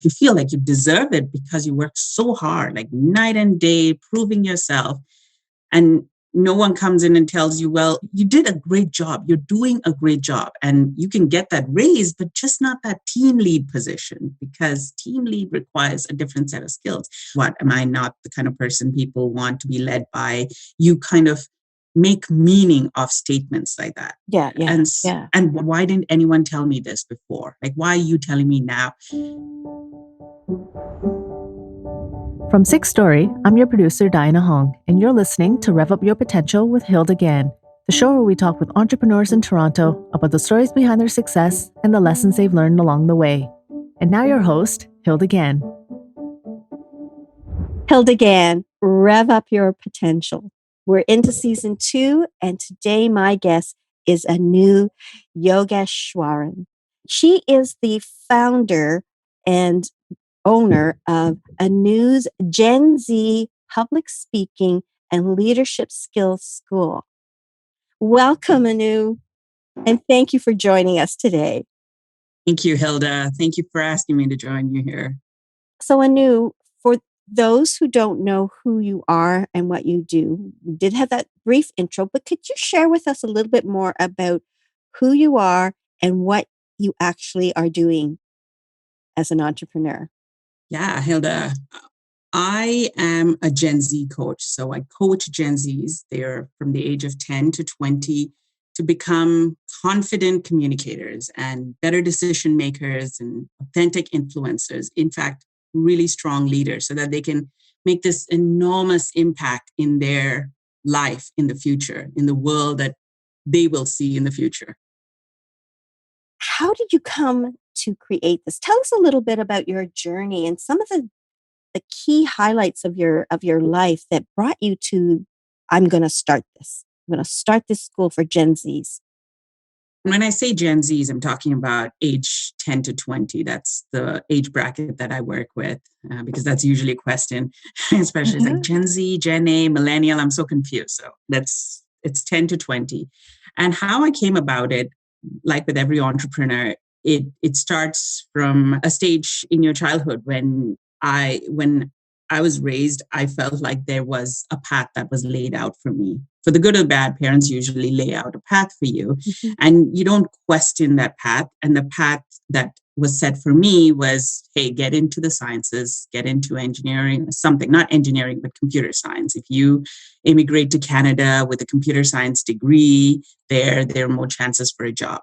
You feel like you deserve it because you work so hard, like night and day, proving yourself. And no one comes in and tells you, well, you did a great job. You're doing a great job. And you can get that raise, but just not that team lead position, because team lead requires a different set of skills. What, am I not the kind of person people want to be led by? You kind of make meaning of statements like that. And why didn't anyone tell me this before? Like, why are you telling me now? From Six Story, I'm your producer, Diana Hong, and you're listening to Rev Up Your Potential with Hilda Gann, the show where we talk with entrepreneurs in Toronto about the stories behind their success and the lessons they've learned along the way. And now your host, Hilda Gann. Hilda Gann, Rev Up Your Potential. We're into season 2, and today my guest is Anu Yogeswaran. She is the founder and owner of Anu's GenZ Public Speaking and Leadership Skills School. Welcome, Anu, and thank you for joining us today. Thank you, Hilda. Thank you for asking me to join you here. So, Anu, for those who don't know who you are and what you do, we did have that brief intro, but could you share with us a little bit more about who you are and what you actually are doing as an entrepreneur? Yeah, Hilda, I am a Gen Z coach. So I coach Gen Zs. They're from the age of 10 to 20 to become confident communicators and better decision makers and authentic influencers. In fact, really strong leaders so that they can make this enormous impact in their life in the future, in the world that they will see in the future. How did you come to create this? Tell us a little bit about your journey and some of the key highlights of your life that brought you to, I'm going to start this. I'm going to start this school for Gen Zs. When I say Gen Zs, I'm talking about age 10 to 20. That's the age bracket that I work with, because that's usually a question, especially like Gen Z, Gen A, Millennial. I'm so confused. So it's 10 to 20. And how I came about it, like with every entrepreneur, it starts from a stage in your childhood when I was raised, I felt like there was a path that was laid out for me. For the good or bad, parents usually lay out a path for you, and you don't question that path. And the path that was set for me was, hey, get into the sciences, get into engineering, something, not engineering, but computer science. If you immigrate to Canada with a computer science degree, there are more chances for a job.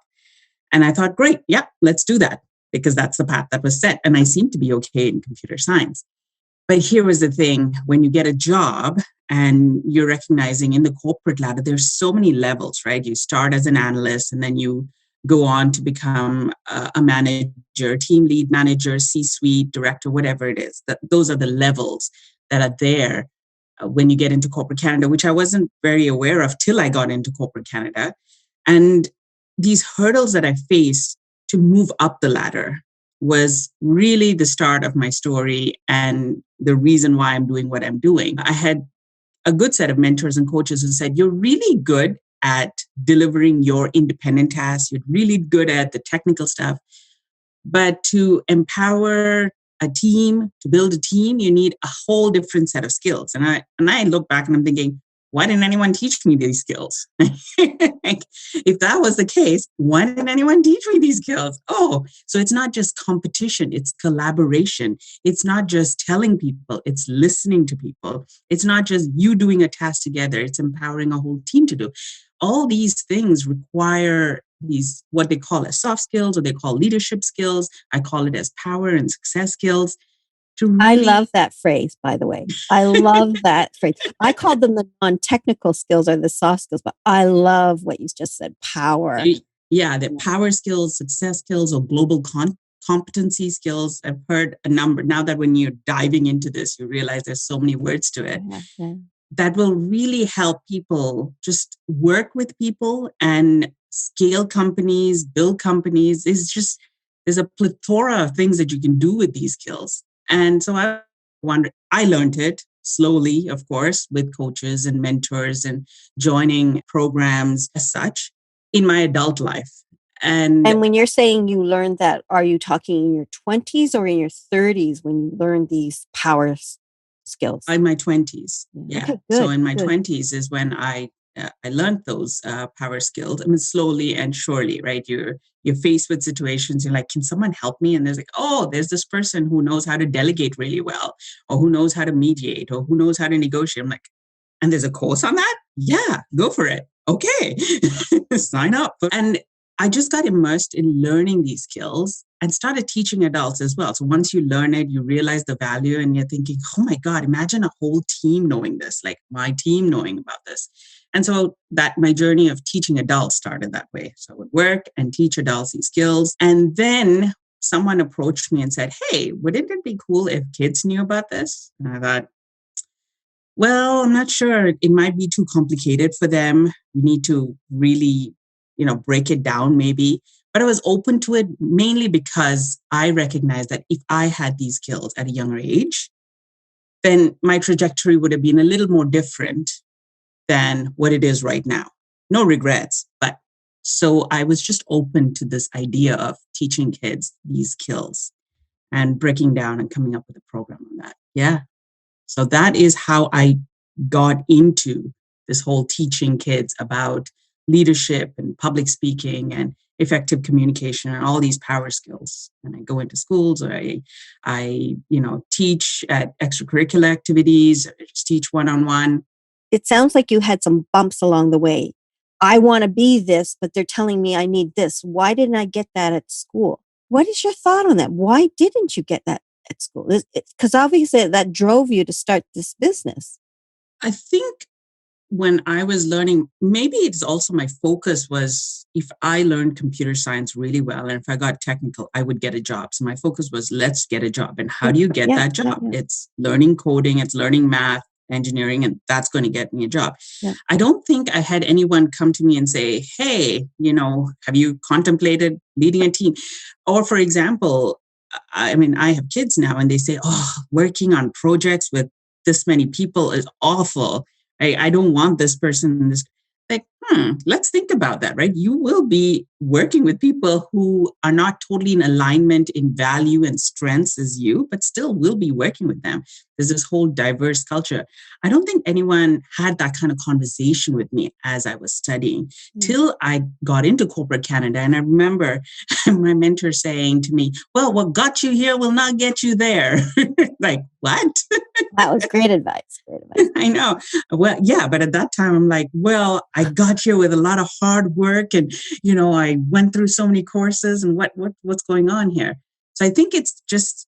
And I thought, great, yeah, let's do that, because that's the path that was set. And I seem to be okay in computer science. But here was the thing, when you get a job and you're recognizing in the corporate ladder, there's so many levels, right? You start as an analyst and then you go on to become a manager, team lead manager, C-suite, director, whatever it is. Those are the levels that are there when you get into corporate Canada, which I wasn't very aware of till I got into corporate Canada. And these hurdles that I faced to move up the ladder was really the start of my story and the reason why I'm doing what I'm doing. I had a good set of mentors and coaches who said, you're really good at delivering your independent tasks. You're really good at the technical stuff. But to empower a team, to build a team, you need a whole different set of skills. And I look back and I'm thinking, why didn't anyone teach me these skills? If that was the case, why didn't anyone teach me these skills? Oh, so it's not just competition, it's collaboration. It's not just telling people, it's listening to people. It's not just you doing a task together, it's empowering a whole team to do. All these things require these, what they call as soft skills, or they call leadership skills. I call it as power and success skills. I love that phrase, by the way. I love that phrase. I called them the non-technical skills or the soft skills, but I love what you just said, power. Yeah, the power skills, success skills, or global competency skills. I've heard a number. Now that when you're diving into this, you realize there's so many words to it. That will really help people just work with people and scale companies, build companies. There's a plethora of things that you can do with these skills. And so I learned it slowly, of course, with coaches and mentors and joining programs as such in my adult life. And when you're saying you learned that, are you talking in your 20s or in your 30s when you learned these skills? in my 20s. Yeah. Okay, So good, in my good. 20s is when I learned those power skills. I mean, slowly and surely, right? You're faced with situations. You're like, can someone help me? And there's like, oh, there's this person who knows how to delegate really well, or who knows how to mediate, or who knows how to negotiate. I'm like, and there's a course on that? Yeah, go for it. Okay, sign up. And I just got immersed in learning these skills and started teaching adults as well. So once you learn it, you realize the value and you're thinking, oh my God, imagine a whole team knowing this, like my team knowing about this. And so that my journey of teaching adults started that way. So I would work and teach adults these skills. And then someone approached me and said, hey, wouldn't it be cool if kids knew about this? And I thought, well, I'm not sure. It might be too complicated for them. We need to really, break it down maybe. But I was open to it mainly because I recognized that if I had these skills at a younger age, then my trajectory would have been a little more different than what it is right now. No regrets, but so I was just open to this idea of teaching kids these skills and breaking down and coming up with a program on that. Yeah. So that is how I got into this whole teaching kids about leadership and public speaking and effective communication and all these power skills. And I go into schools, or I teach at extracurricular activities, I just teach one-on-one. It sounds like you had some bumps along the way. I want to be this, but they're telling me I need this. Why didn't I get that at school? What is your thought on that? Why didn't you get that at school? Because obviously that drove you to start this business. I think when I was learning, maybe it's also my focus was if I learned computer science really well, and if I got technical, I would get a job. So my focus was, let's get a job. And how do you get that job? Yeah. It's learning coding, it's learning math, engineering, and that's going to get me a job. Yeah. I don't think I had anyone come to me and say, hey, have you contemplated leading a team? Or for example, I mean, I have kids now and they say, oh, working on projects with this many people is awful. I don't want this person. Like, let's think about that, right? You will be working with people who are not totally in alignment in value and strengths as you, but still will be working with them. There's this whole diverse culture. I don't think anyone had that kind of conversation with me as I was studying till I got into corporate Canada. And I remember my mentor saying to me, well, what got you here will not get you there. Like, what? That was great advice. Great advice. I know. Well, yeah, but at that time, I'm like, well, I got here with a lot of hard work, and I went through so many courses, and what's going on here? So I think it's just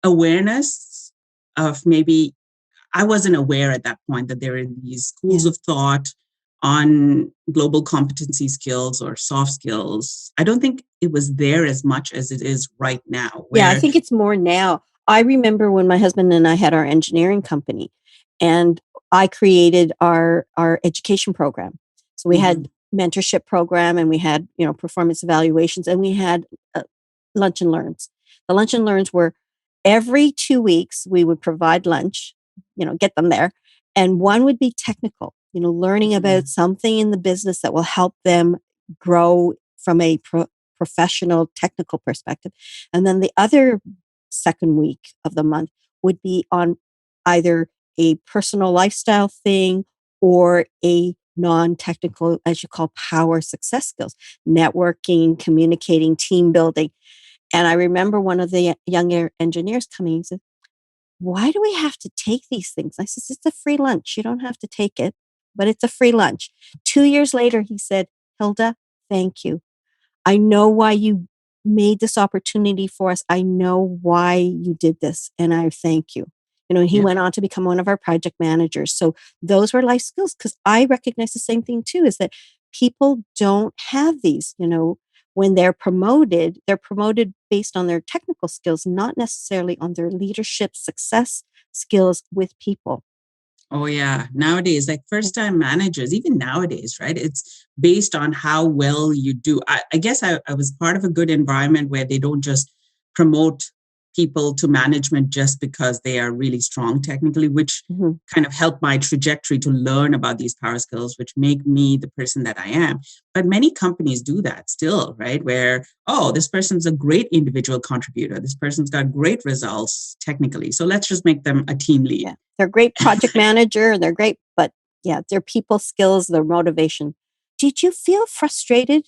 awareness of maybe I wasn't aware at that point that there are these schools of thought on global competency skills or soft skills. I don't think it was there as much as it is right now. Yeah, I think it's more now. I remember when my husband and I had our engineering company, and I created our education program. So we had mentorship program, and we had performance evaluations, and we had lunch and learns. The lunch and learns were every 2 weeks we would provide lunch, get them there, and one would be technical, learning about something in the business that will help them grow from a professional technical perspective. And then the other second week of the month would be on either a personal lifestyle thing or a non-technical, as you call, power success skills, networking, communicating, team building. And I remember one of the younger engineers coming and said, why do we have to take these things? I said, it's a free lunch. You don't have to take it, but it's a free lunch. 2 years later, he said, Hilda, thank you. I know why you made this opportunity for us. I know why you did this, and I thank you. He went on to become one of our project managers. So those were life skills, because I recognize the same thing too, is that people don't have these, when they're promoted based on their technical skills, not necessarily on their leadership success skills with people. Oh, yeah. Nowadays, like first-time managers, even nowadays, right? It's based on how well you do. I guess I was part of a good environment where they don't just promote people to management just because they are really strong technically, which kind of helped my trajectory to learn about these power skills, which make me the person that I am. But many companies do that still, right? Where, oh, this person's a great individual contributor. This person's got great results technically. So let's just make them a team lead. Yeah. They're great project manager. They're great, but yeah, their people skills, their motivation. Did you feel frustrated?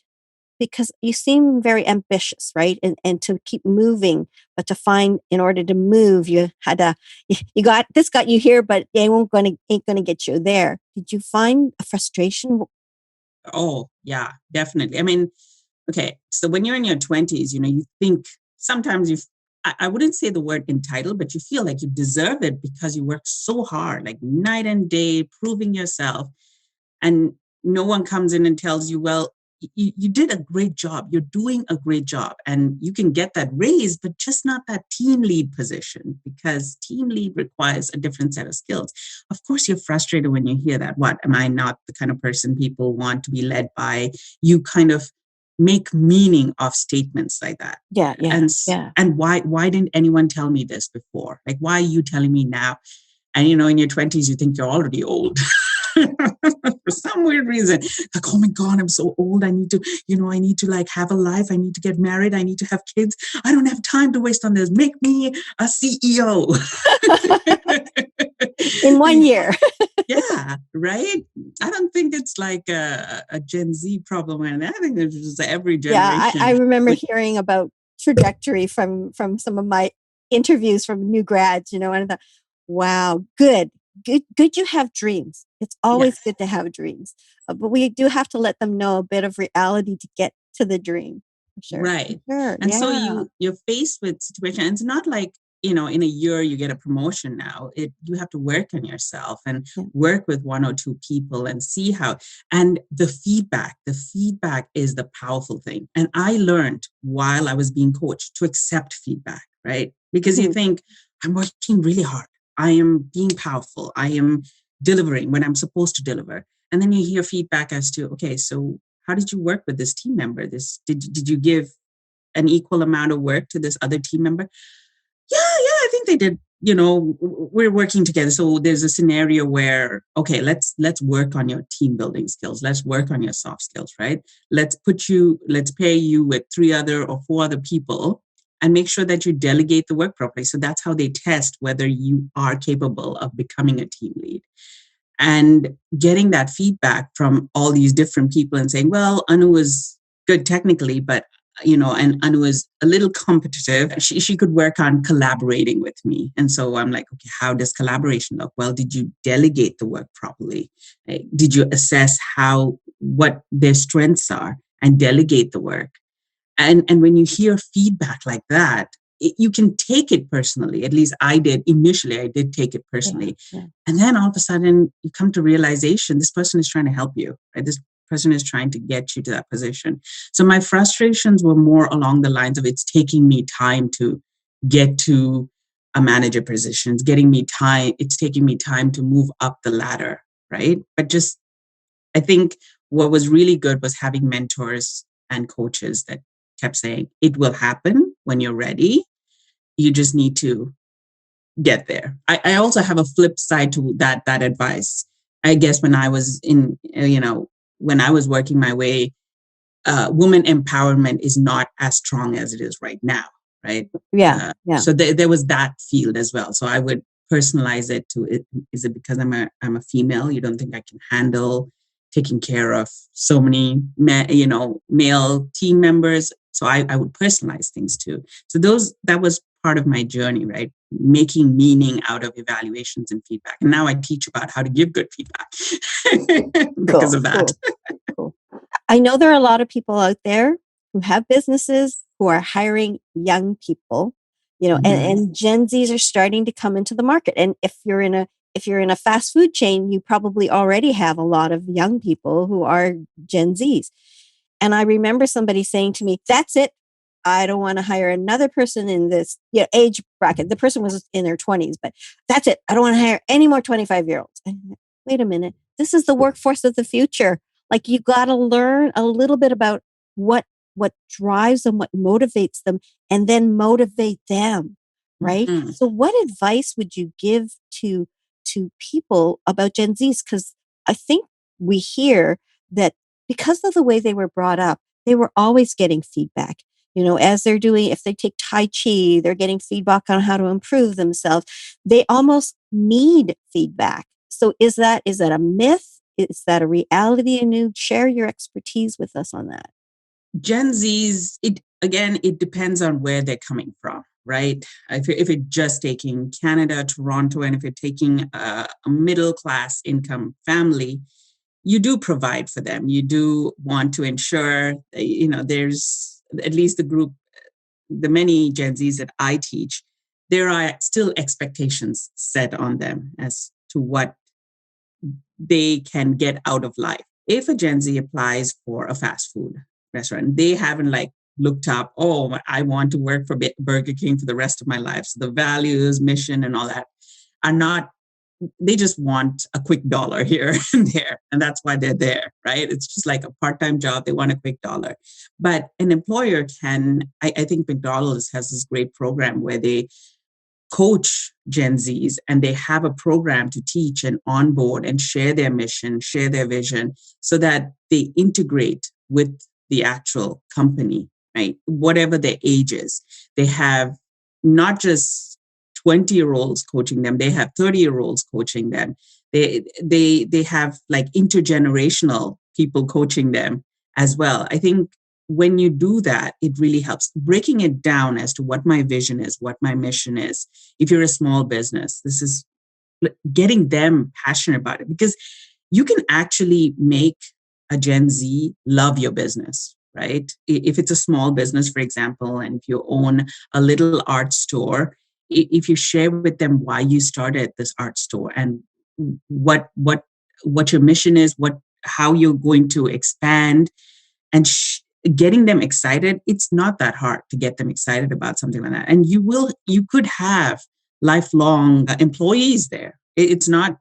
Because you seem very ambitious, right? And to keep moving, but to find, in order to move, you had got you here, but they ain't gonna get you there. Did you find a frustration? Oh, yeah, definitely. I mean, okay, so when you're in your 20s, you think sometimes I wouldn't say the word entitled, but you feel like you deserve it because you work so hard, like night and day, proving yourself. And no one comes in and tells you, well, you did a great job. You're doing a great job. And you can get that raise, but just not that team lead position, because team lead requires a different set of skills. Of course, you're frustrated when you hear that. What, am I not the kind of person people want to be led by? You kind of make meaning of statements like that. Yeah. And why didn't anyone tell me this before? Like, why are you telling me now? And, in your 20s, you think you're already old. For some weird reason, like, oh my God, I'm so old. I need to like have a life. I need to get married. I need to have kids. I don't have time to waste on this. Make me a CEO. In 1 year. Yeah, right? I don't think it's like a Gen Z problem. And I think it's just every generation. Yeah, I remember hearing about trajectory from some of my interviews from new grads, and I thought, wow, good you have dreams. It's always good to have dreams, but we do have to let them know a bit of reality to get to the dream. For sure. Right. Sure. And so you're faced with situations. It's not like, in a year you get a promotion now. You have to work on yourself and work with one or two people and see how. And the feedback is the powerful thing. And I learned while I was being coached to accept feedback, right? Because you think, I'm working really hard. I am being powerful. I am delivering when I'm supposed to deliver. And then you hear feedback as to, okay, so how did you work with this team member? Did you give an equal amount of work to this other team member? Yeah, I think they did. We're working together. So there's a scenario where, okay, let's work on your team building skills. Let's work on your soft skills, right? Let's pair you with 3 other or 4 other people and make sure that you delegate the work properly. So that's how they test whether you are capable of becoming a team lead. And getting that feedback from all these different people and saying, well, Anu was good technically, but and Anu is a little competitive. She could work on collaborating with me. And so I'm like, okay, how does collaboration look? Well, did you delegate the work properly? Did you assess what their strengths are and delegate the work? And when you hear feedback like that, you can take it personally. At least I did. Initially, I did take it personally. Yeah. And then all of a sudden, you come to realization, this person is trying to help you, right? This person is trying to get you to that position. So my frustrations were more along the lines of, it's taking me time to get to a manager position. It's taking me time to move up the ladder, right? But I think what was really good was having mentors and coaches that kept saying, it will happen when you're ready. You just need to get there. I also have a flip side to that advice. I guess when I was when I was working my way, woman empowerment is not as strong as it is right now, right? Yeah. So there was that field as well. So I would personalize it to it. Is it because I'm a female? You don't think I can handle taking care of so many male team members? So I would personalize things too. So that was part of my journey, right? Making meaning out of evaluations and feedback. And now I teach about how to give good feedback because of that. Cool. I know there are a lot of people out there who have businesses who are hiring young people, and Gen Zs are starting to come into the market. And if you're in a fast food chain, you probably already have a lot of young people who are Gen Zs. And I remember somebody saying to me, that's it. I don't want to hire another person in this age bracket. The person was in their 20s, but that's it. I don't want to hire any more 25-year-olds. Wait a minute. This is the workforce of the future. Like, you got to learn a little bit about what drives them, what motivates them, and then motivate them. right? Mhm. So what advice would you give to people about Gen Zs? Because I think we hear that because of the way they were brought up, they were always getting feedback. As they're doing, if they take Tai Chi, they're getting feedback on how to improve themselves. They almost need feedback. So is that a myth? Is that a reality? And you share your expertise with us on that. Gen Zs, it depends on where they're coming from, right? If you're just taking Canada, Toronto, and if you're taking a middle class income family, you do provide for them. You do want to ensure, there's at least the many Gen Zs that I teach, there are still expectations set on them as to what they can get out of life. If a Gen Z applies for a fast food restaurant, they haven't looked up, oh, I want to work for Burger King for the rest of my life. So the values, mission, and all that are not, they just want a quick dollar here and there. And that's why they're there, right? It's just like a part-time job. They want a quick dollar. But an employer I think McDonald's has this great program where they coach Gen Zs and they have a program to teach and onboard and share their mission, share their vision so that they integrate with the actual company, right? Whatever their age is. They have not just 20-year-olds coaching them, they have 30-year-olds coaching them. They have intergenerational people coaching them as well. I think when you do that, it really helps breaking it down as to what my vision is, what my mission is. If you're a small business, this is getting them passionate about it because you can actually make a Gen Z love your business, right? If it's a small business, for example, and if you own a little art store, if you share with them why you started this art store and what your mission is, how you're going to expand and getting them excited, it's not that hard to get them excited about something like that. And you could have lifelong employees there. It's not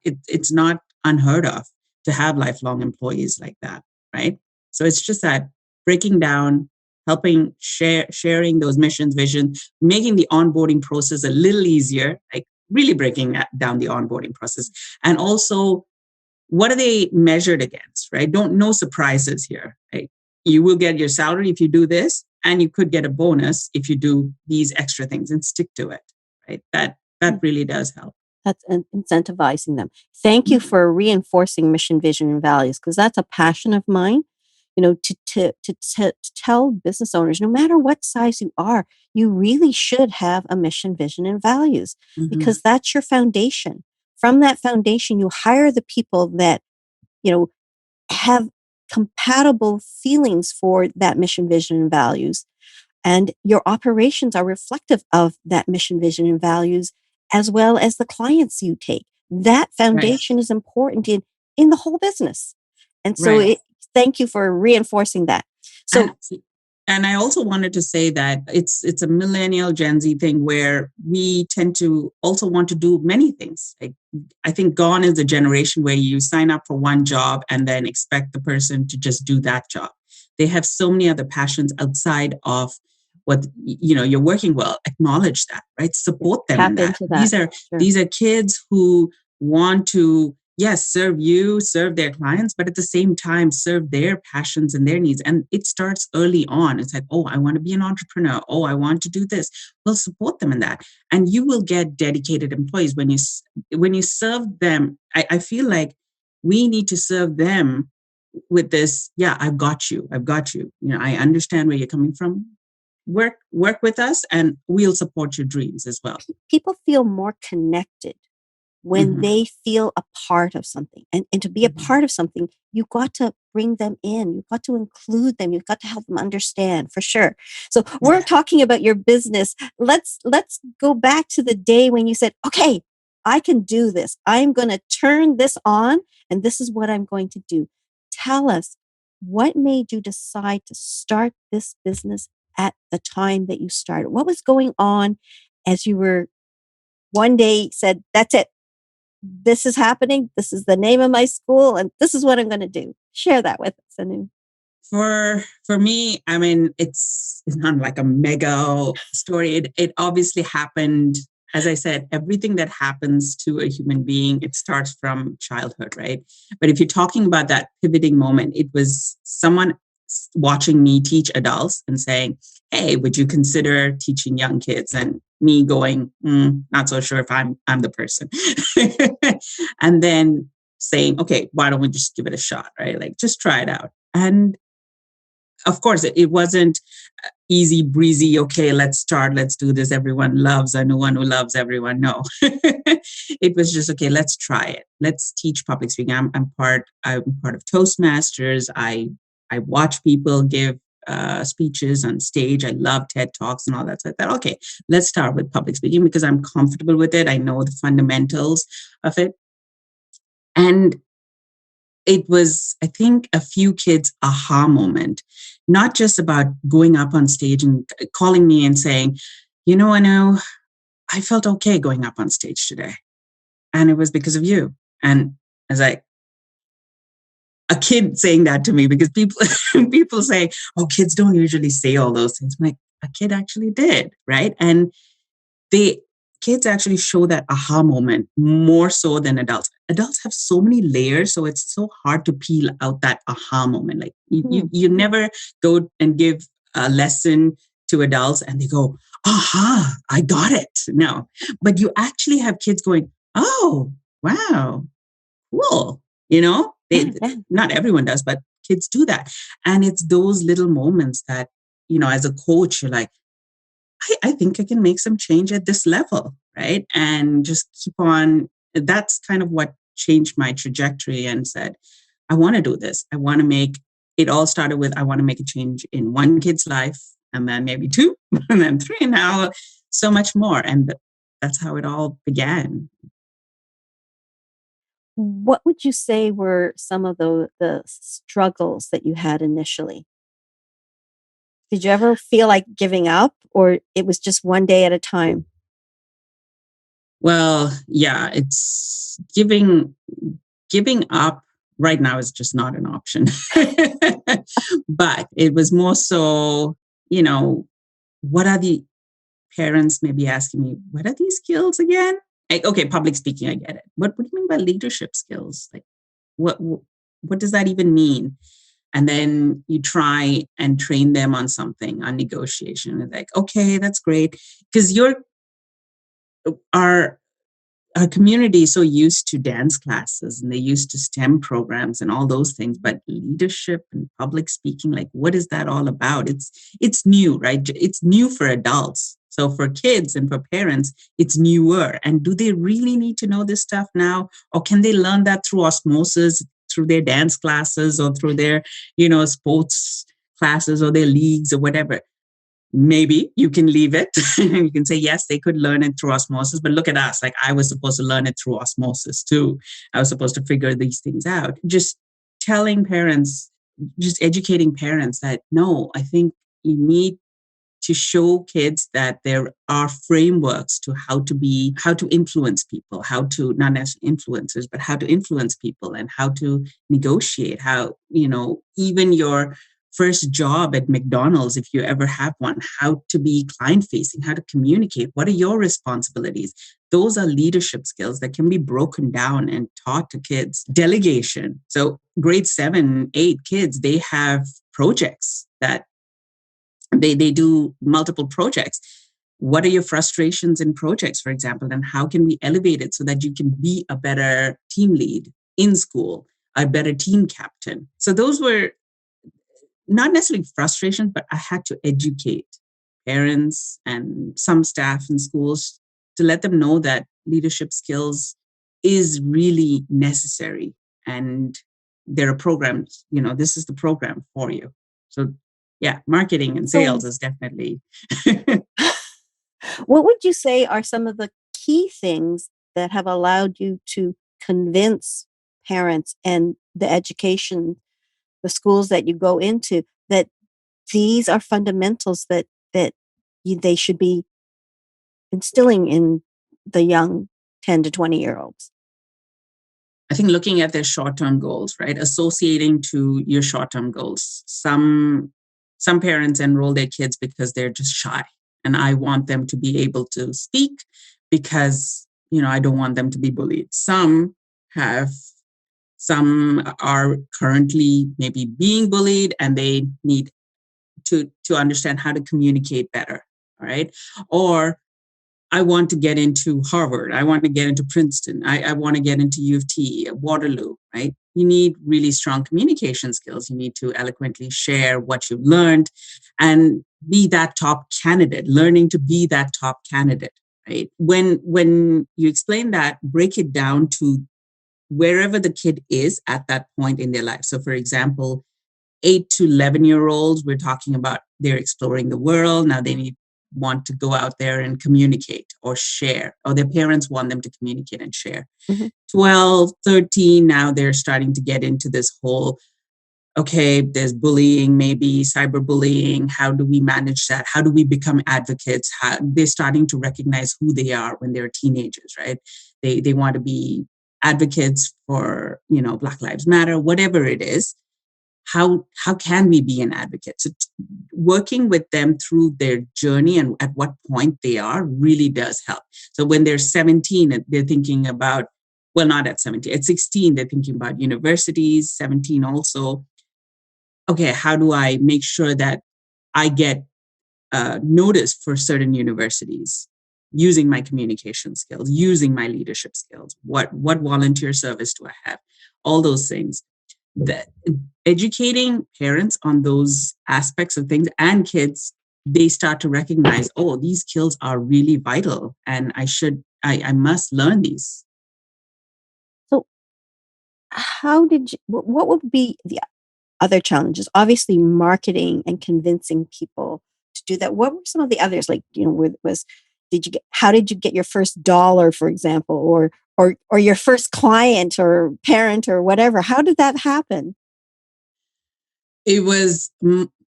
unheard of to have lifelong employees like that, right? So it's just that breaking down, helping sharing those missions, vision, making the onboarding process a little easier, like really breaking down the onboarding process. And also, what are they measured against, right? No surprises here, right? You will get your salary if you do this, and you could get a bonus if you do these extra things and stick to it, right? That really does help. That's incentivizing them. Thank you for reinforcing mission, vision, and values, because that's a passion of mine. To tell business owners, no matter what size you are, you really should have a mission, vision, and values because that's your foundation. From that foundation, you hire the people that, have compatible feelings for that mission, vision, and values. And your operations are reflective of that mission, vision, and values, as well as the clients you take. That foundation is important in the whole business. And so thank you for reinforcing that. So, and I also wanted to say that it's a millennial Gen Z thing where we tend to also want to do many things. I think gone is the generation where you sign up for one job and then expect the person to just do that job. They have so many other passions outside of what you're working well. Acknowledge that, right? Support them in that. These are kids who want to serve their clients, but at the same time serve their passions and their needs. And it starts early on. It's like, oh, I want to be an entrepreneur. Oh, I want to do this. Well, support them in that. And you will get dedicated employees when you serve them. I feel like we need to serve them with this. Yeah, I've got you. I understand where you're coming from. Work with us and we'll support your dreams as well. People feel more connected when they feel a part of something. And to be a part of something, you've got to bring them in. You've got to include them. You've got to help them understand, for sure. So we're talking about your business. Let's go back to the day when you said, okay, I can do this. I'm going to turn this on, and this is what I'm going to do. Tell us, what made you decide to start this business at the time that you started? What was going on as you were one day said, that's it. This is happening. This is the name of my school, and this is what I'm going to do. Share that with us, Anu. For me, I mean, it's not like a mega story. It obviously happened as I said, everything that happens to a human being, it starts from childhood, right? But if you're talking about that pivoting moment, it was someone watching me teach adults and saying, hey, would you consider teaching young kids? And me going, not so sure if I'm the person. And then saying, okay, why don't we just give it a shot, right? Like, just try it out. And of course, it wasn't easy breezy. Okay, let's start. Let's do this. Everyone loves anyone who loves everyone. No, it was just, okay, let's try it. Let's teach public speaking. I'm part of Toastmasters. I watch people give speeches on stage. I love TED Talks and all that. So I thought, okay, let's start with public speaking because I'm comfortable with it. I know the fundamentals of it. And it was, I think, a few kids' aha moment, not just about going up on stage and calling me and saying, Anu, I felt okay going up on stage today. And it was because of you. And I was like, a kid saying that to me, because people say, oh, kids don't usually say all those things. I'm like, a kid actually did, right? And kids actually show that aha moment more so than adults. Adults have so many layers, so it's so hard to peel out that aha moment. Like you never go and give a lesson to adults and they go, aha, I got it. No, but you actually have kids going, oh, wow, cool. Not everyone does, but kids do that. And it's those little moments that, as a coach, you're like, I think I can make some change at this level, right? And just keep on. That's kind of what changed my trajectory and said, I want to do this. I want to make, it all started with, I want to make a change in one kid's life, and then maybe two, and then three, and now so much more. And that's how it all began. What would you say were some of the struggles that you had initially? Did you ever feel like giving up, or it was just one day at a time? Well, yeah, it's giving up right now is just not an option. But it was more so, what are the parents maybe asking me, what are these skills again? Like, okay, public speaking, I get it. What do you mean by leadership skills? Like, what does that even mean? And then you try and train them on something, on negotiation. It's like, okay, that's great. Because our community is so used to dance classes and they're used to STEM programs and all those things, but leadership and public speaking, like, what is that all about? It's new, right? It's new for adults. So for kids and for parents, it's newer. And do they really need to know this stuff now? Or can they learn that through osmosis, through their dance classes or through their, sports classes or their leagues or whatever? Maybe you can leave it. You can say, yes, they could learn it through osmosis, but look at us. Like, I was supposed to learn it through osmosis too. I was supposed to figure these things out. Just telling parents, just educating parents that, no, I think you need to show kids that there are frameworks to how to influence people, how to, not necessarily influencers, but how to influence people and how to negotiate, how, even your first job at McDonald's, if you ever have one, how to be client facing, how to communicate, what are your responsibilities? Those are leadership skills that can be broken down and taught to kids. Delegation. So grade 7, 8 kids, they have projects that they do multiple projects. What are your frustrations in projects, for example, and how can we elevate it so that you can be a better team lead in school, a better team captain? So those were not necessarily frustrations, but I had to educate parents and some staff in schools to let them know that leadership skills is really necessary. And there are programs, this is the program for you. So yeah, marketing and sales is definitely. What would you say are some of the key things that have allowed you to convince parents and the schools that you go into, that these are fundamentals that they should be instilling in the young 10 to 20-year-olds? I think looking at their short-term goals, right? Associating to your short-term goals. Some parents enroll their kids because they're just shy. And I want them to be able to speak because, I don't want them to be bullied. Some are currently maybe being bullied and they need to understand how to communicate better. All right. Or I want to get into Harvard. I want to get into Princeton. I want to get into U of T, Waterloo, right? You need really strong communication skills. You need to eloquently share what you've learned and be that top candidate, learning to be that top candidate, right? When you explain that, break it down to wherever the kid is at that point in their life. So for example, 8 to 11-year-olds, we're talking about they're exploring the world. Now they want to go out there and communicate or share, or their parents want them to communicate and share. Mhm. 12, 13, now they're starting to get into this whole, okay, there's bullying, maybe cyberbullying. How do we manage that? How do we become advocates? They're starting to recognize who they are when they're teenagers, right? They want to be advocates for, Black Lives Matter, whatever it is. How can we be an advocate? So working with them through their journey and at what point they are really does help. So when they're 17, they're thinking about, well, not at 17, at 16, they're thinking about universities, 17 also. Okay, how do I make sure that I get noticed for certain universities using my communication skills, using my leadership skills? What volunteer service do I have? All those things. That educating parents on those aspects of things and kids, they start to recognize, oh, these skills are really vital and I must learn these. So, what would be the other challenges? Obviously, marketing and convincing people to do that. What were some of the others? Like, how did you get your first dollar, for example, or your first client or parent or whatever? How did that happen? It was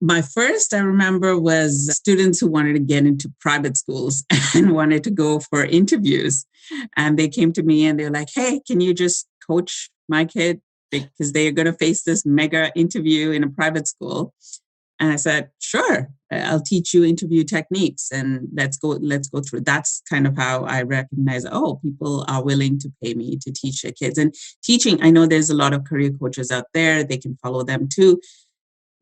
my first, I remember, was students who wanted to get into private schools and wanted to go for interviews. And they came to me and they're like, hey, can you just coach my kid? Because they are going to face this mega interview in a private school. And I said, sure, I'll teach you interview techniques and let's go through. That's kind of how I recognize, oh, people are willing to pay me to teach their kids. And teaching, I know there's a lot of career coaches out there. They can follow them too.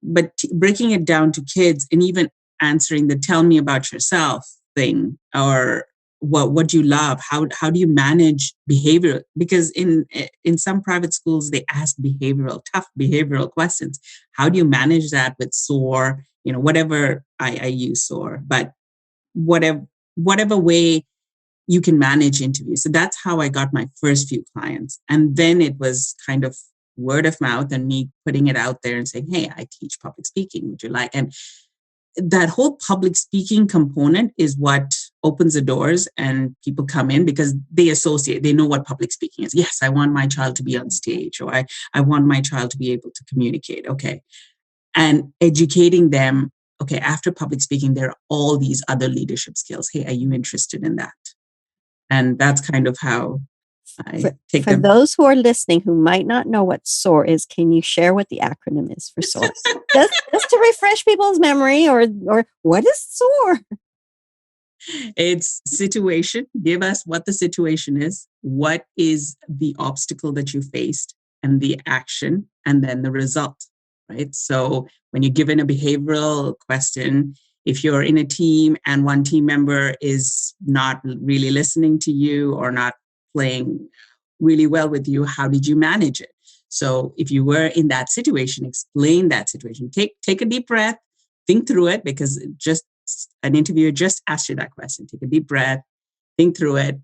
But breaking it down to kids and even answering the tell me about yourself thing, or what do you love? How do you manage behavior? Because in some private schools, they ask tough behavioral questions. How do you manage that with SOAR? Whatever I use SOAR, but whatever way you can manage interviews. So that's how I got my first few clients. And then it was kind of word of mouth and me putting it out there and saying, hey, I teach public speaking. Would you like? And that whole public speaking component is what opens the doors and people come in because they know what public speaking is. Yes, I want my child to be on stage, or I want my child to be able to communicate. Okay. And educating them, okay, after public speaking, there are all these other leadership skills. Hey, are you interested in that? And that's kind of how I take For them. those who are listening who might not know what SOAR is, can you share what the acronym is for SOAR? just to refresh people's memory, or what is SOAR? It's situation. Give us what the situation is. What is the obstacle that you faced, and the action, and then the result, right? So when you're given a behavioral question, if you're in a team and one team member is not really listening to you or not playing really well with you, how did you manage it? So if you were in that situation, explain that situation. Take a deep breath, think through it, because just an interviewer just asked you that question. Take a deep breath, think through it,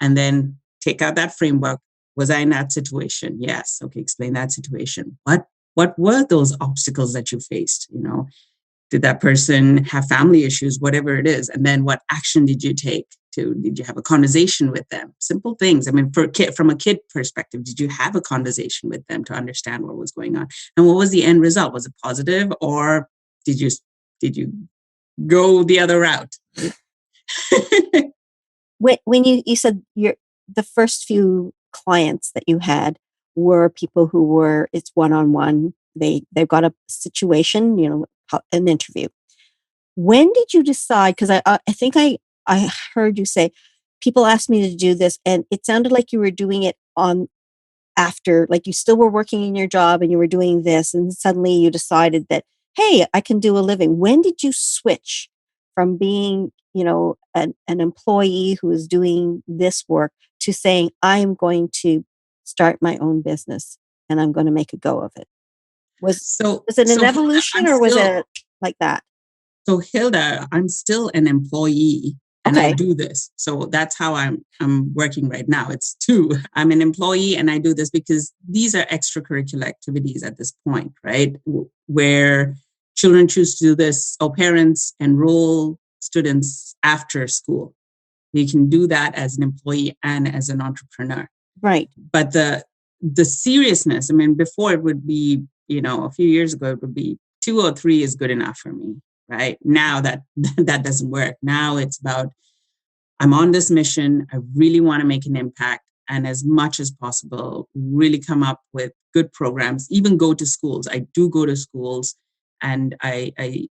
and then take out that framework. Was I in that situation? Yes. Okay, explain that situation. What were those obstacles that you faced? Did that person have family issues, whatever it is? And then what action did you take? Did you have a conversation with them? Simple things. I mean, from a kid perspective, did you have a conversation with them to understand what was going on? And what was the end result? Was it positive, or did you go the other route? When you said the first few clients that you had were people who were, it's one-on-one, they've got a situation, an interview. When did you decide? Because I think I heard you say people asked me to do this, and it sounded like you were doing it on after, like you still were working in your job and you were doing this, and suddenly you decided that, hey, I can do a living. When did you switch from being, an employee who is doing this work to saying, I'm going to start my own business and I'm going to make a go of it? Was it an evolution, or was it like that? So Hilda, I'm still an employee and I do this. So that's how I'm working right now. It's two. I'm an employee and I do this because these are extracurricular activities at this point, right? Where children choose to do this, or parents enroll students after school. You can do that as an employee and as an entrepreneur. Right. But the seriousness, I mean, before it would be, a few years ago, it would be 2 or 3 is good enough for me. Right now that doesn't work. Now it's about, I'm on this mission. I really want to make an impact, and as much as possible, really come up with good programs, even go to schools. I do go to schools and I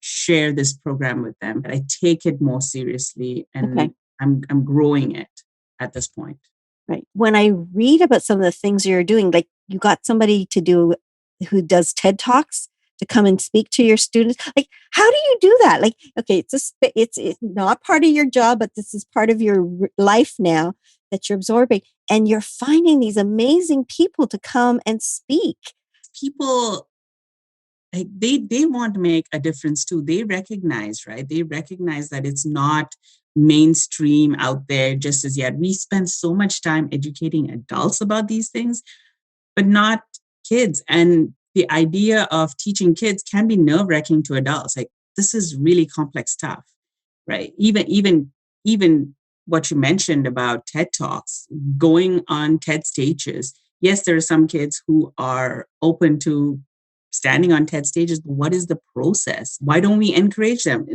share this program with them. I take it more seriously, and I'm growing it at this point. Right. When I read about some of the things you're doing, like you got somebody who does TED Talks to come and speak to your students. Like, how do you do that? Like, okay, it's not part of your job, but this is part of your life now that you're absorbing, and you're finding these amazing people to come and speak. People, like, they want to make a difference too. They recognize, right? They recognize that it's not mainstream out there just as yet. We spend so much time educating adults about these things, but not kids. And the idea of teaching kids can be nerve-wracking to adults. Like, this is really complex stuff, right? Even what you mentioned about TED Talks, going on TED stages. Yes, there are some kids who are open to standing on TED stages, but what is the process? Why don't we encourage them?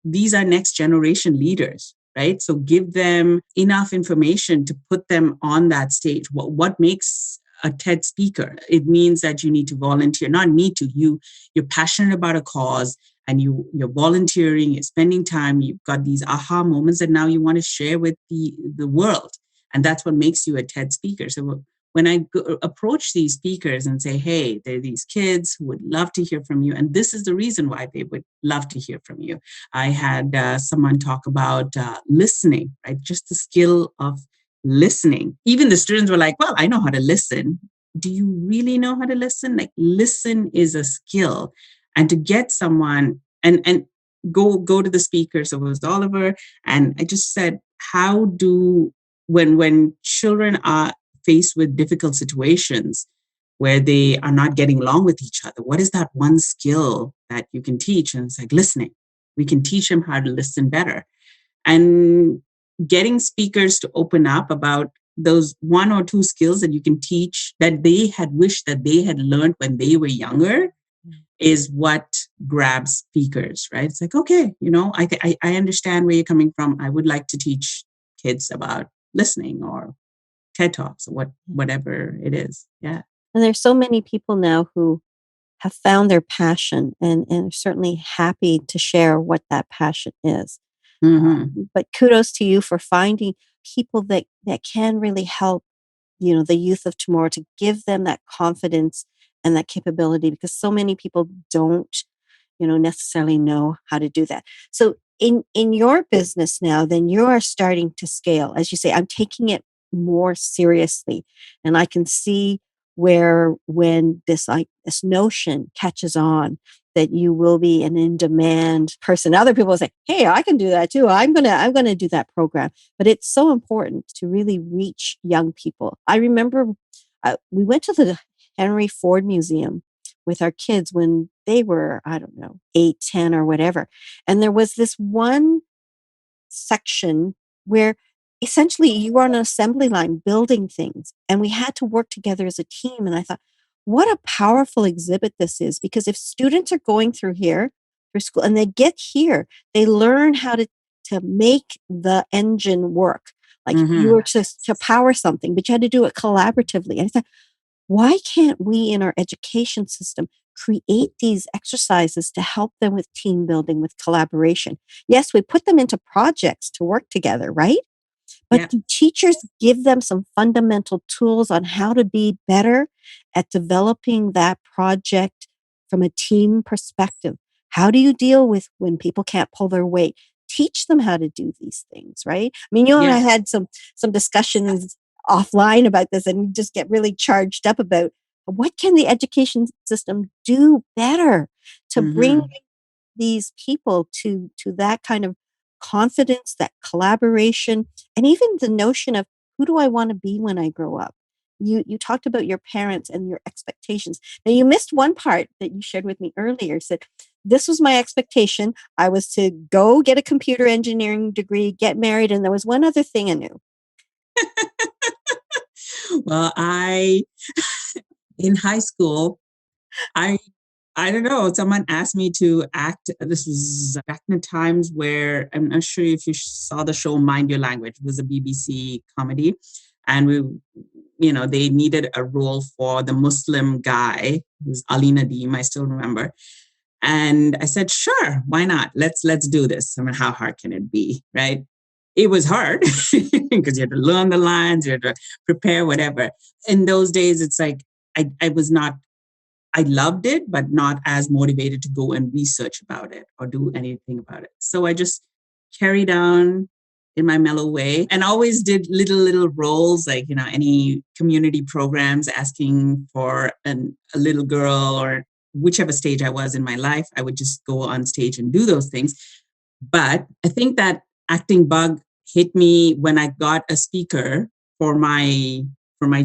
These are next generation leaders, right? So give them enough information to put them on that stage. What makes a TED speaker? It means that you need to volunteer, not need to, you're passionate about a cause and you're volunteering, you're spending time, you've got these aha moments that now you want to share with the world. And that's what makes you a TED speaker. So when I approach these speakers and say, hey, there are these kids who would love to hear from you, and this is the reason why they would love to hear from you. I had someone talk about listening, right? Just the skill of listening. Even the students were like, well, I know how to listen. Do you really know how to listen? Like, listen is a skill. And to get someone and go to the speaker. So it was Oliver. And I just said, when children are faced with difficult situations where they are not getting along with each other, what is that one skill that you can teach? And it's like listening. We can teach them how to listen better. And getting speakers to open up about those 1 or 2 skills that you can teach that they had wished that they had learned when they were younger is what grabs speakers, right? It's like, okay, I understand where you're coming from. I would like to teach kids about listening or TED Talks or whatever it is. Yeah. And there's so many people now who have found their passion and are certainly happy to share what that passion is. But kudos to you for finding people that can really help, the youth of tomorrow, to give them that confidence and that capability, because so many people don't, necessarily know how to do that. So in your business now, then you are starting to scale. As you say, I'm taking it more seriously, and I can see where when this notion catches on, that you will be an in-demand person. Other people will say, hey, I can do that too. I'm gonna do that program. But it's so important to really reach young people. I remember we went to the Henry Ford Museum with our kids when they were, I don't know, 8, 10 or whatever. And there was this one section where essentially you were on an assembly line building things, and we had to work together as a team. And I thought, what a powerful exhibit this is, because if students are going through school, and they get here, they learn how to make the engine work. Like you were to power something, but you had to do it collaboratively. And I thought, why can't we in our education system create these exercises to help them with team building, with collaboration. Yes, we put them into projects to work together, right? But Yeah. do teachers give them some fundamental tools on how to be better at developing that project from a team perspective? How do you deal with when people can't pull their weight? Teach them how to do these things, right? I mean, you and I Yes. had some discussions offline about this, and we just get really charged up about what can the education system do better to bring Mm-hmm. these people to that kind of confidence, that collaboration, and even the notion of who do I want to be when I grow up? You talked about your parents and your expectations. Now you missed one part that you shared with me earlier. Said this was my expectation. I was to go get a computer engineering degree, get married, and there was one other thing I knew. Well, in high school, I I don't know. Someone asked me to act. This was back in the times where I'm not sure if you saw the show Mind Your Language. It was a BBC comedy. And they needed a role for the Muslim guy, who's Ali Nadim, I still remember. And I said, sure, why not? Let's do this. I mean, how hard can it be, right? It was hard because you had to learn the lines, you had to prepare whatever. In those days, it's like I was not I loved it, but not as motivated to go and research about it or do anything about it. So I just carried on in my mellow way and always did little roles, like, any community programs asking for a little girl or whichever stage I was in my life, I would just go on stage and do those things. But I think that acting bug hit me when I got a speaker for my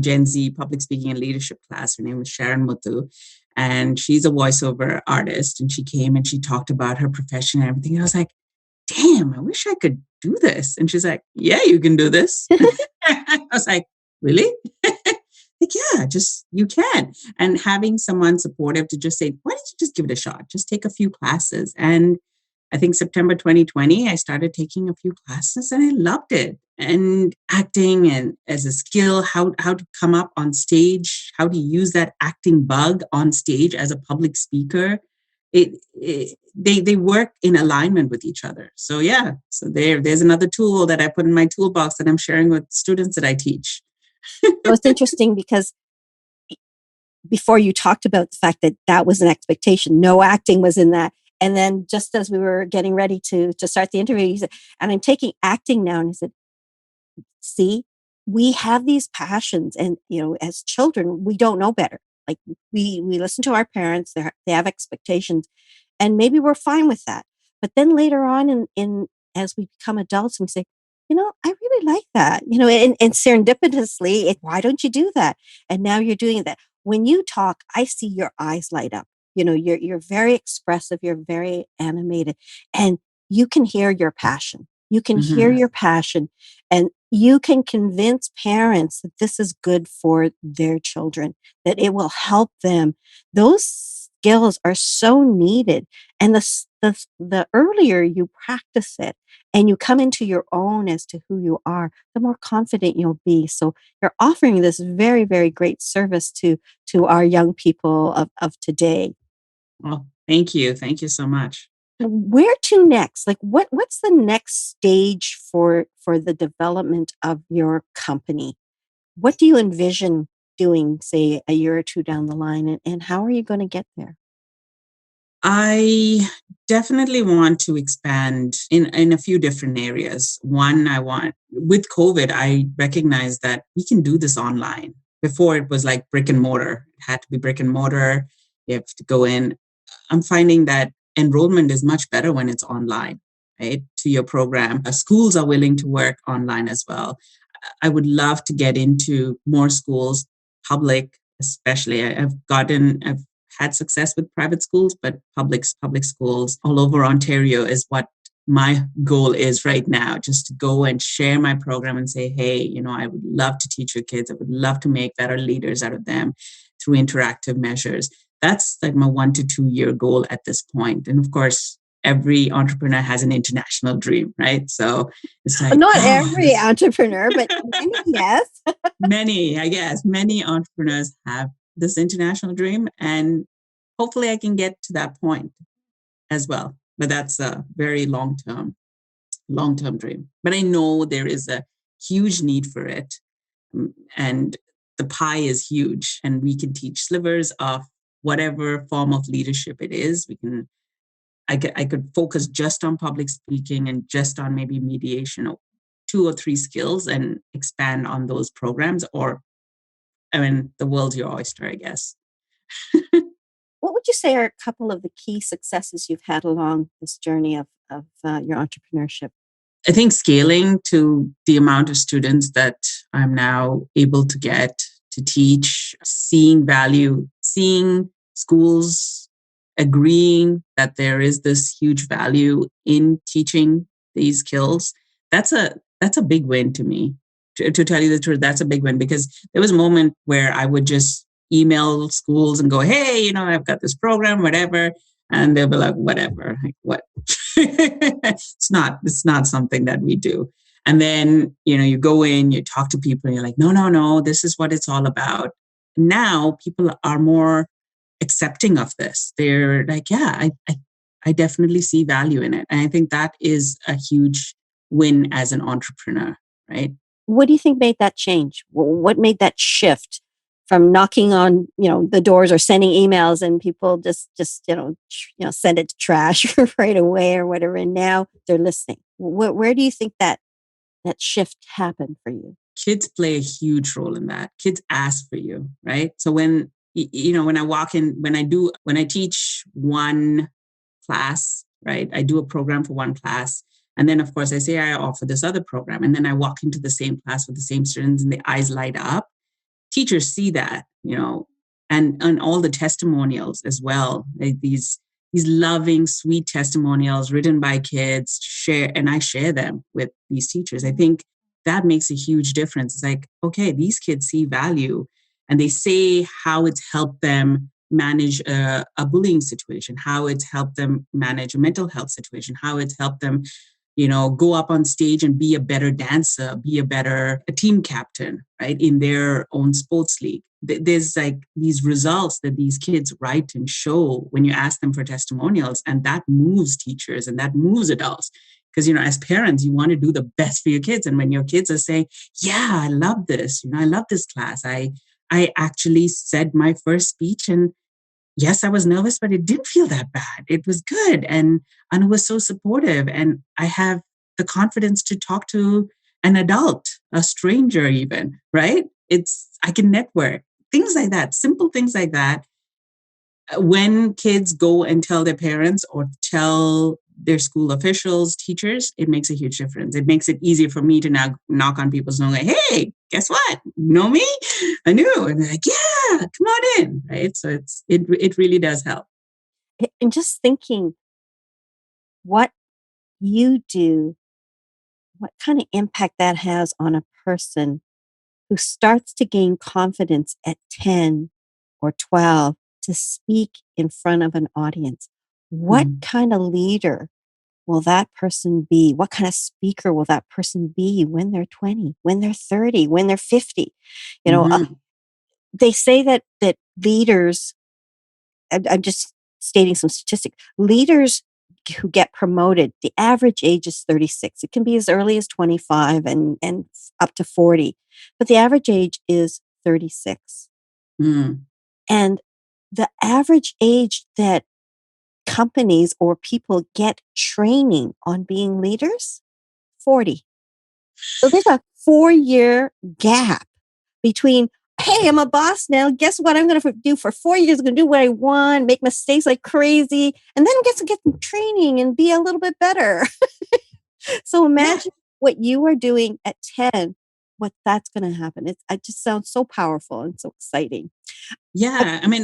Gen Z public speaking and leadership class. Her name was Sharon Muthu, and she's a voiceover artist. And she came and she talked about her profession and everything. And I was like, damn, I wish I could do this. And she's like, yeah, you can do this. I was like, really? Like, yeah, just you can. And having someone supportive to just say, why don't you just give it a shot? Just take a few classes. And I think September 2020, I started taking a few classes and I loved it. And acting and as a skill, how to come up on stage, how to use that acting bug on stage as a public speaker. They work in alignment with each other. So yeah, so there's another tool that I put in my toolbox that I'm sharing with students that I teach. So it's interesting because before you talked about the fact that that was an expectation, no acting was in that. And then just as we were getting ready to start the interview, you said, and I'm taking acting now. And he said, see, we have these passions and, as children, we don't know better. Like we listen to our parents, they have expectations and maybe we're fine with that. But then later on in as we become adults and we say, I really like that, and serendipitously, why don't you do that? And now you're doing that. When you talk, I see your eyes light up. You're very expressive, you're very animated, and you can hear your passion. You can hear Mhm. your passion, and you can convince parents that this is good for their children, that it will help them. Those skills are so needed. And the earlier you practice it and you come into your own as to who you are, the more confident you'll be. So you're offering this very, very great service to our young people of today. Well, thank you. Thank you so much. Where to next? Like what's the next stage for the development of your company? What do you envision doing, say, a year or two down the line, and how are you going to get there? I definitely want to expand in a few different areas. One, with COVID, I recognize that we can do this online. Before it was like brick and mortar. It had to be brick and mortar. You have to go in. I'm finding that enrollment is much better when it's online, right? To your program. Schools are willing to work online as well. I would love to get into more schools, public especially. I've had success with private schools, but public schools all over Ontario is what my goal is right now, just to go and share my program and say, hey, I would love to teach your kids. I would love to make better leaders out of them through interactive measures. That's like my 1 to 2 year goal at this point. And of course, every entrepreneur has an international dream, right? So it's like, Not every entrepreneur, but many, yes. many entrepreneurs have this international dream. And hopefully I can get to that point as well. But that's a very long-term dream. But I know there is a huge need for it. And the pie is huge, and we can teach slivers of whatever form of leadership it is. I could focus just on public speaking and just on maybe mediation, or 2 or 3 skills, and expand on those programs. Or, I mean, the world's your oyster, I guess. What would you say are a couple of the key successes you've had along this journey of your entrepreneurship? I think scaling to the amount of students that I'm now able to get to teach, seeing value, seeing schools agreeing that there is this huge value in teaching these skills, that's a big win to me. To tell you the truth, that's a big win, because there was a moment where I would just email schools and go, hey, I've got this program, whatever. And they'll be like, whatever, like what? It's not something that we do. And then, you go in, you talk to people, and you're like, no, this is what it's all about. Now people are more accepting of this. They're like, yeah, I definitely see value in it. And I think that is a huge win as an entrepreneur, right? What do you think made that change? What made that shift from knocking on, the doors or sending emails and people just send it to trash right away or whatever, and now they're listening? Where do you think that shift happened for you? Kids play a huge role in that. Kids ask for you, right? So when I walk in, when I teach one class, right? I do a program for one class. And then, of course, I say I offer this other program. And then I walk into the same class with the same students and the eyes light up. Teachers see that, and all the testimonials as well. Like these loving, sweet testimonials written by kids, and I share them with these teachers. I think that makes a huge difference. It's like, okay, these kids see value, and they say how it's helped them manage a bullying situation, how it's helped them manage a mental health situation, how it's helped them, go up on stage and be a better dancer, be a team captain, right, in their own sports league. There's like these results that these kids write and show when you ask them for testimonials, and that moves teachers and that moves adults. Because, as parents, you want to do the best for your kids. And when your kids are saying, yeah, I love this, I love this class. I actually said my first speech, and yes, I was nervous, but it didn't feel that bad. It was good. And it was so supportive. And I have the confidence to talk to an adult, a stranger even, right? I can network. Things like that, simple things like that. When kids go and tell their parents or tell their school officials, teachers, it makes a huge difference. It makes it easier for me to now knock on people's door and go, hey, guess what? You know me? I knew. And they're like, yeah, come on in, right? So it really does help. And just thinking what you do, what kind of impact that has on a person who starts to gain confidence at 10 or 12 to speak in front of an audience. What kind of leader will that person be? What kind of speaker will that person be when they're 20, when they're 30, when they're 50? They say that leaders, I'm just stating some statistics, leaders who get promoted, the average age is 36. It can be as early as 25 and up to 40, but the average age is 36. And the average age that companies or people get training on being leaders, 40. So there's a 4-year gap between, hey, I'm a boss now. Guess what I'm going to do for 4 years? I'm going to do what I want, make mistakes like crazy, and then get some training and be a little bit better. So imagine what you are doing at 10, what that's going to happen. It just sounds so powerful and so exciting. Yeah. I mean,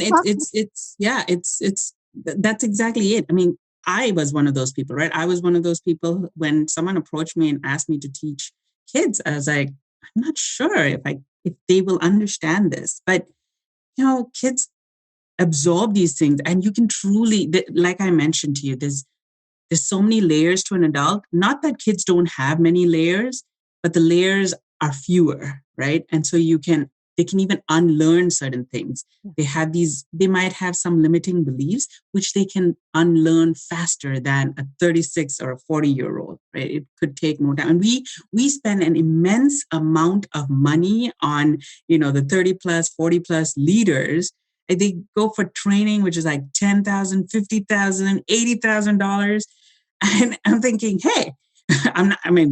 that's exactly it. I mean, I was one of those people, right? I was one of those people when someone approached me and asked me to teach kids, I was like, I'm not sure if they will understand this, but kids absorb these things, and you can truly, like I mentioned to you, there's so many layers to an adult. Not that kids don't have many layers, but the layers are fewer, right? And so you can They can even unlearn certain things. They might have some limiting beliefs, which they can unlearn faster than a 36 or a 40-year-old, right? It could take more time. And we spend an immense amount of money on, the 30 plus, 40 plus leaders. And they go for training, which is like $10,000, $50,000, $80,000. And I'm thinking, hey,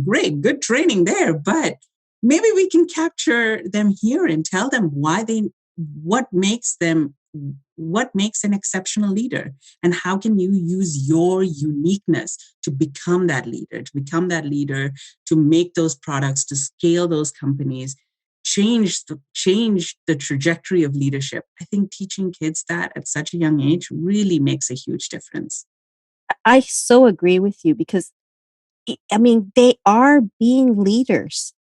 great, good training there, but maybe we can capture them here and tell them what makes an exceptional leader, and how can you use your uniqueness to become that leader, to make those products, to scale those companies, change the trajectory of leadership. I think teaching kids that at such a young age really makes a huge difference. I so agree with you because, they are being leaders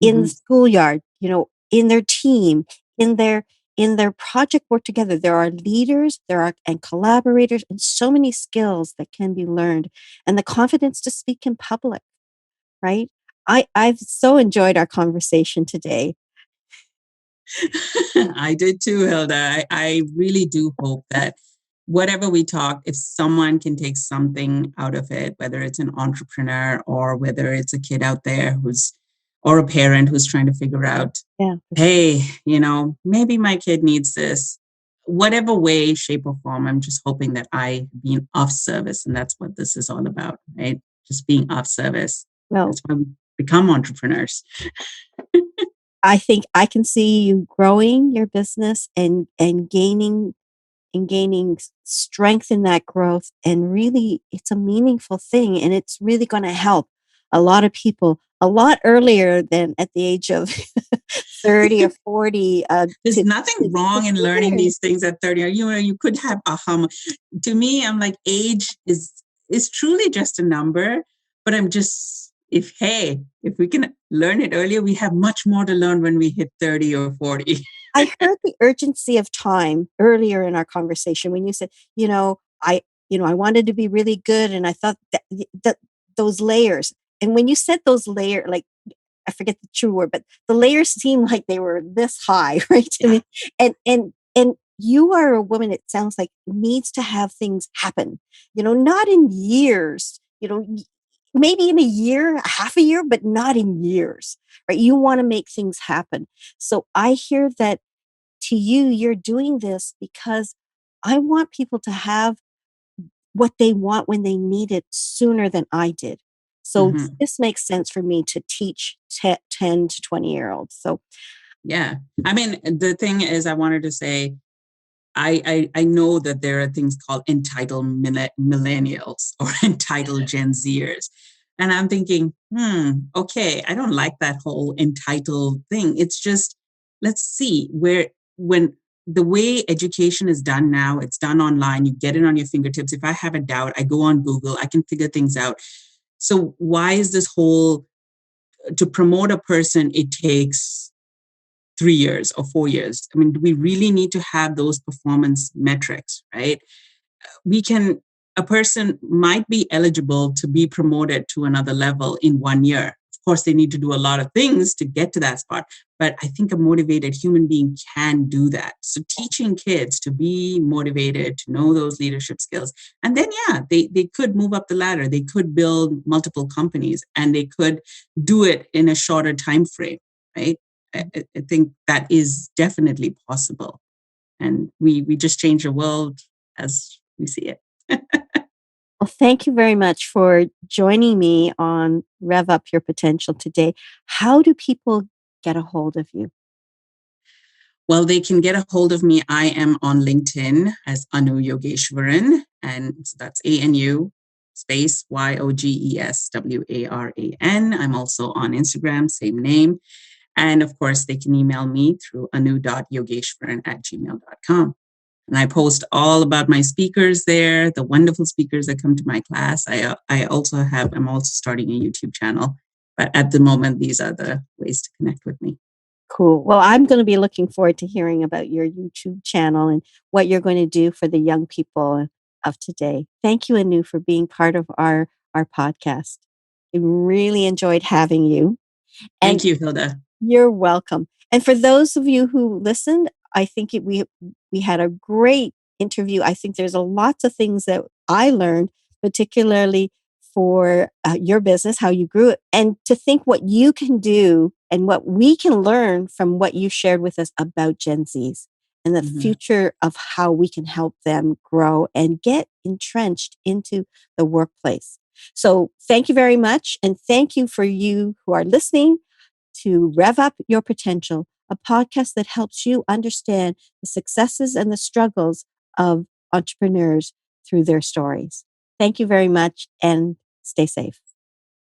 in the schoolyard, in their team, in their project work together. There are leaders, and collaborators, and so many skills that can be learned, and the confidence to speak in public, right? I've so enjoyed our conversation today. I did too, Hilda. I really do hope that whatever we talk, if someone can take something out of it, whether it's an entrepreneur or whether it's a kid out there or a parent who's trying to figure out, Yeah. hey, maybe my kid needs this, whatever way, shape, or form, I'm just hoping that I being of service. And that's what this is all about, right? Just being of service. Well, That's why we become entrepreneurs. I think I can see you growing your business and gaining strength in that growth, and really it's a meaningful thing, and it's really going to help a lot of people a lot earlier than at the age of 30 or 40. There's nothing wrong in learning these things at 30. You could have to me, I'm like, age is truly just a number, but I'm just, if we can learn it earlier, we have much more to learn when we hit 30 or 40. I heard the urgency of time earlier in our conversation when you said, I wanted to be really good, and I thought that those layers. And when you said those layers, like, I forget the true word, but the layers seem like they were this high, right? To me. And you are a woman, it sounds like, needs to have things happen, not in years, maybe in a year, half a year, but not in years, right? You want to make things happen. So I hear that to you, you're doing this because I want people to have what they want when they need it sooner than I did. So this makes sense for me to teach 10 to 20-year-olds. So yeah, the thing is, I wanted to say, I know that there are things called entitled millennials or entitled Gen Zers. And I'm thinking, okay, I don't like that whole entitled thing. It's just, let's see when the way education is done now, it's done online. You get it on your fingertips. If I have a doubt, I go on Google, I can figure things out. So why is this whole, to promote a person, it takes 3 years or 4 years? Do we really need to have those performance metrics, right? A person might be eligible to be promoted to another level in 1 year. Of course, they need to do a lot of things to get to that spot, but I think a motivated human being can do that. So teaching kids to be motivated, to know those leadership skills, and then, they could move up the ladder. They could build multiple companies, and they could do it in a shorter time frame, right? I think that is definitely possible. And we just change the world as we see it. well, thank you very much for joining me on Rev Up Your Potential today. How do people get a hold of you? Well, they can get a hold of me. I am on LinkedIn as Anu Yogeswaran, and so that's ANU space YOGESWARAN. I'm also on Instagram, same name. And of course, they can email me through anu.yogeshwaran@gmail.com. And I post all about my speakers there, the wonderful speakers that come to my class. I'm also starting a YouTube channel. But at the moment, these are the ways to connect with me. Cool. Well, I'm going to be looking forward to hearing about your YouTube channel and what you're going to do for the young people of today. Thank you, Anu, for being part of our podcast. I really enjoyed having you. Thank you, Hilda. You're welcome. And for those of you who listened, I think we had a great interview. I think there's a lots of things that I learned, particularly for your business, how you grew it, and to think what you can do and what we can learn from what you shared with us about Gen Zs and the future of how we can help them grow and get entrenched into the workplace. So thank you very much. And thank you for you who are listening to Rev Up Your Potential, a podcast that helps you understand the successes and the struggles of entrepreneurs through their stories. Thank you very much and stay safe.